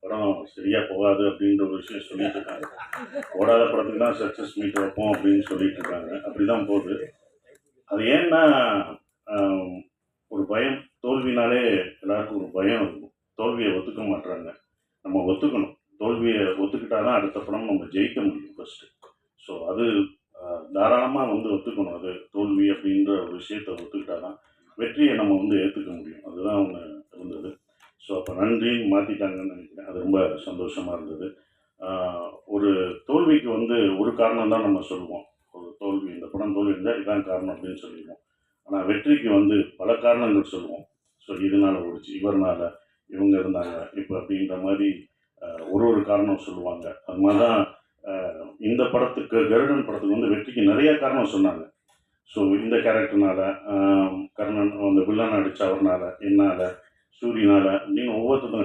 படம் சரியாக போகாது அப்படின்ற ஒரு விஷயம் சொல்லிட்டு இருக்காங்க. ஓடாத படத்துக்கு தான் சக்ஸஸ் மீட் வைப்போம் அப்படின்னு சொல்லிட்டு இருக்காங்க. அப்படி தான் போகுது. அது ஏன்னா ஒரு பயம், தோல்வினாலே எல்லாருக்கும் ஒரு பயம் இருக்கும். தோல்வியை ஒத்துக்க மாட்டுறாங்க. நம்ம ஒத்துக்கணும். தோல்வியை ஒத்துக்கிட்டா தான் அடுத்த படம் நம்ம ஜெயிக்க முடியும் ஃபஸ்ட்டு. ஸோ அது தாராளமாக ஒத்துக்கணும். அது தோல்வி அப்படின்ற ஒரு விஷயத்தை ஒத்துக்கிட்டா தான் வெற்றியை நம்ம ஏற்றுக்க முடியும். அதுதான் ஒன்று இருந்தது. ஸோ அப்போ நன்றின்னு மாற்றிட்டாங்கன்னு நினைக்கிறேன். அது ரொம்ப சந்தோஷமாக இருந்தது. ஒரு தோல்விக்கு ஒரு காரணம் தான் நம்ம சொல்லுவோம். ஒரு தோல்வி, இந்த படம் தோல்வி இருந்தால் இதான் காரணம் அப்படின்னு சொல்லிடுவோம். ஆனால் வெற்றிக்கு பல காரணங்கள் சொல்லுவோம். ஸோ இதனால் ஓடிச்சு, இவர்னால, இவங்க இருந்தாங்க இப்போ அப்படின்ற மாதிரி ஒரு காரணம் சொல்லுவாங்க. அது மாதிரி தான் இந்த படத்துக்கு, கருடன் படத்துக்கு வெற்றிக்கு நிறைய காரணம் சொன்னாங்க. ஸோ இந்த கேரக்டர்னால, கர்ணன் அந்த வில்லன் அடித்த அவர்னால, என்னால், சூரியனால் அப்படின்னு ஒவ்வொருத்தரும்